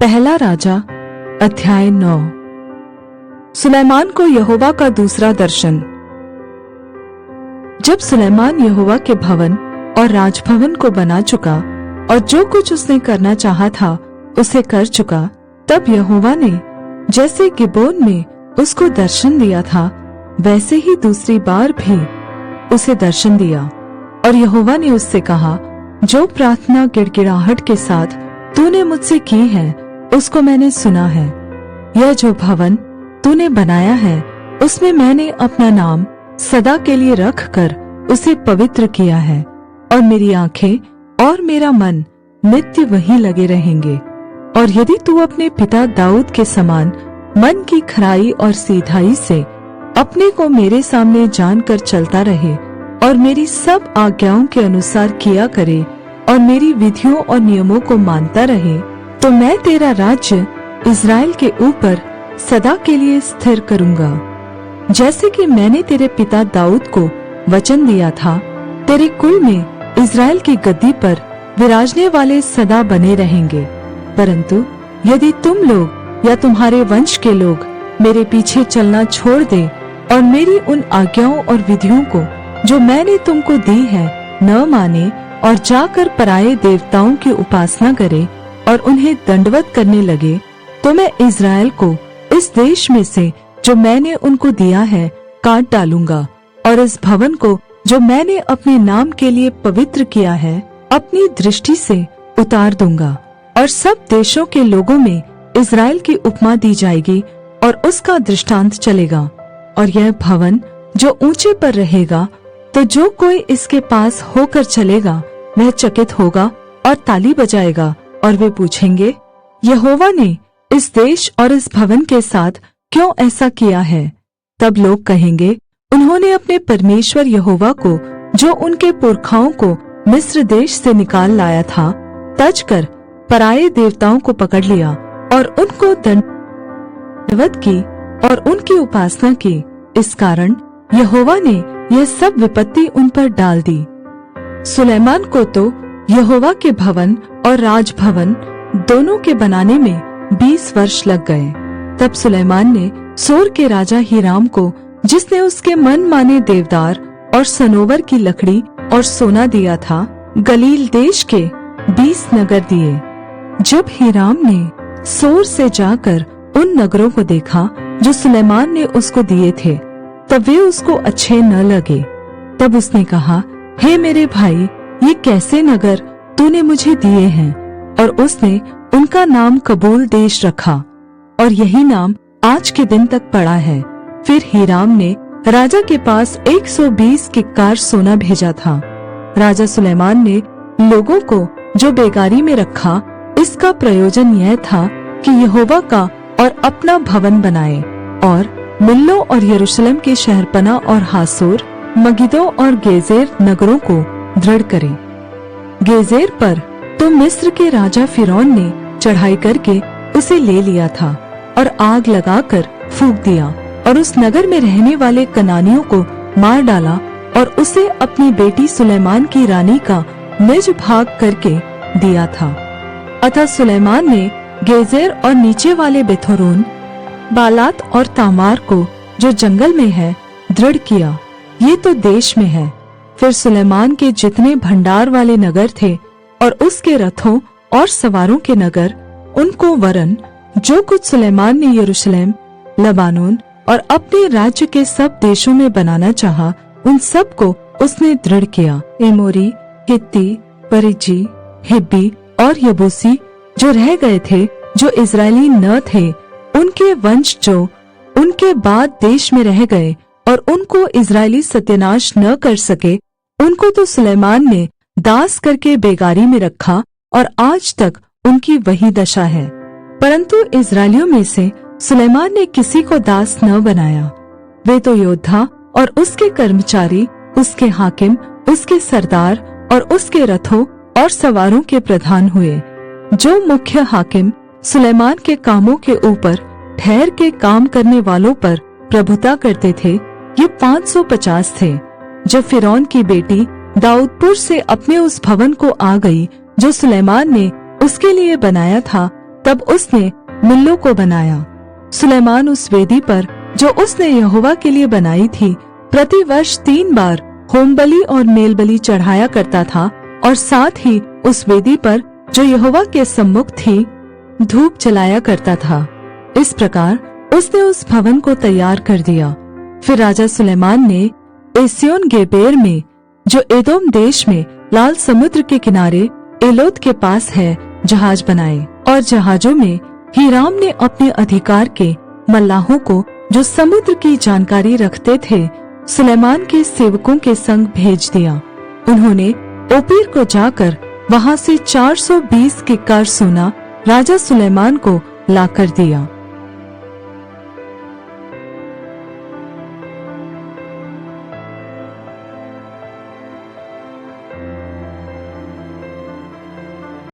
पहला राजा अध्याय 9। सुलेमान को यहोवा का दूसरा दर्शन। जब सुलेमान यहोवा के भवन और राजभवन को बना चुका और जो कुछ उसने करना चाहा था उसे कर चुका, तब यहोवा ने जैसे गिबोन में उसको दर्शन दिया था वैसे ही दूसरी बार भी उसे दर्शन दिया। और यहोवा ने उससे कहा, जो प्रार्थना गिड़गिड़ाहट के साथ तूने मुझसे की है उसको मैंने सुना है। यह जो भवन तूने बनाया है उसमें मैंने अपना नाम सदा के लिए रख कर उसे पवित्र किया है, और मेरी आंखें और मेरा मन नित्य वहीं लगे रहेंगे। और यदि तू अपने पिता दाऊद के समान मन की खराई और सीधाई से अपने को मेरे सामने जानकर चलता रहे और मेरी सब आज्ञाओं के अनुसार किया करे और मेरी विधियों और नियमों को मानता रहे, तो मैं तेरा राज्य इज़राइल के ऊपर सदा के लिए स्थिर करूंगा। जैसे कि मैंने तेरे पिता दाऊद को वचन दिया था, तेरे कुल में इज़राइल की गद्दी पर विराजने वाले सदा बने रहेंगे। परंतु यदि तुम लोग या तुम्हारे वंश के लोग मेरे पीछे चलना छोड़ दे और मेरी उन आज्ञाओं और विधियों को जो मैंने तुमको दी है न माने और जाकर पराये देवताओं की उपासना करे और उन्हें दंडवत करने लगे, तो मैं इज़राइल को इस देश में से जो मैंने उनको दिया है काट डालूंगा, और इस भवन को जो मैंने अपने नाम के लिए पवित्र किया है अपनी दृष्टि से उतार दूंगा। और सब देशों के लोगों में इज़राइल की उपमा दी जाएगी और उसका दृष्टांत चलेगा। और यह भवन जो ऊंचे पर रहेगा, तो जो कोई इसके पास होकर चलेगा वह चकित होगा और ताली बजाएगा, और वे पूछेंगे, यहोवा ने इस देश और इस भवन के साथ क्यों ऐसा किया है? तब लोग कहेंगे, उन्होंने अपने परमेश्वर यहोवा को जो उनके पुरखाओं को मिस्र देश से निकाल लाया था तज कर पराये देवताओं को पकड़ लिया और उनको दंडवत की और उनकी उपासना की। इस कारण यहोवा ने यह सब विपत्ति उन पर डाल दी। सुलेमान को तो यहोवा के भवन और राजभवन दोनों के बनाने में 20 वर्ष लग गए। तब सुलेमान ने सोर के राजा हीराम को, जिसने उसके मन माने देवदार और सनोवर की लकड़ी और सोना दिया था, गलील देश के 20 नगर दिए। जब हीराम ने सोर से जाकर उन नगरों को देखा जो सुलेमान ने उसको दिए थे, तब वे उसको अच्छे न लगे। तब उसने कहा, हे मेरे भाई, ये कैसे नगर तूने मुझे दिए हैं? और उसने उनका नाम कबूल देश रखा, और यही नाम आज के दिन तक पड़ा है। फिर हीराम ने राजा के पास 120 किक्कार सोना भेजा था। राजा सुलेमान ने लोगों को जो बेगारी में रखा, इसका प्रयोजन यह था कि यहोवा का और अपना भवन बनाए, और मिल्लो और यरूशलेम के शहरपना और हासोर, मगिदो और गेजेर नगरों को दृढ़ करे। गेजेर पर तो मिस्र के राजा फिरौन ने चढ़ाई करके उसे ले लिया था और आग लगाकर फूंक दिया, और उस नगर में रहने वाले कनानियों को मार डाला और उसे अपनी बेटी सुलेमान की रानी का निज भाग करके दिया था। अतः सुलेमान ने गेजेर और नीचे वाले बेथोरोन, बालात और तामार को जो जंगल में है दृढ़ किया। ये तो देश में है। फिर सुलेमान के जितने भंडार वाले नगर थे और उसके रथों और सवारों के नगर, उनको वरन जो कुछ सुलेमान ने यरूशलेम, लबानोन और अपने राज्य के सब देशों में बनाना चाहा, उन सब को उसने दृढ़ किया। एमोरी, हित्ती, परिज्जी, हिब्बी और यबूसी जो रह गए थे, जो इज़राइली न थे, उनके वंश जो उनके बाद देश में रह गए और उनको इज़राइली सत्यानाश न कर सके, उनको तो सुलेमान ने दास करके बेगारी में रखा, और आज तक उनकी वही दशा है। परंतु इज़राइलियों में से सुलेमान ने किसी को दास न बनाया। वे तो योद्धा और उसके कर्मचारी, उसके हाकिम, उसके सरदार और उसके रथों और सवारों के प्रधान हुए। जो मुख्य हाकिम सुलेमान के कामों के ऊपर ठहर के काम करने वालों पर प्रभुता करते थे, ये 550 थे। जब फिरौन की बेटी दाऊदपुर से अपने उस भवन को आ गई जो सुलेमान ने उसके लिए बनाया था, तब उसने मिल्लो को बनाया। सुलेमान उस वेदी पर जो उसने यहोवा के लिए बनाई थी प्रति वर्ष 3 बार होम बलि और मेल बलि चढ़ाया करता था, और साथ ही उस वेदी पर जो यहोवा के सम्मुख थी धूप जलाया करता था। इस प्रकार उसने उस भवन को तैयार कर दिया। फिर राजा सुलेमान ने एस्योन गेबेर में, जो एदोम देश में लाल समुद्र के किनारे एलोत के पास है, जहाज बनाए, और जहाजों में हीराम ने अपने अधिकार के मल्लाहों को, जो समुद्र की जानकारी रखते थे, सुलेमान के सेवकों के संग भेज दिया। उन्होंने ओपीर को जाकर वहां से 420 किक्कार सोना राजा सुलेमान को लाकर दिया।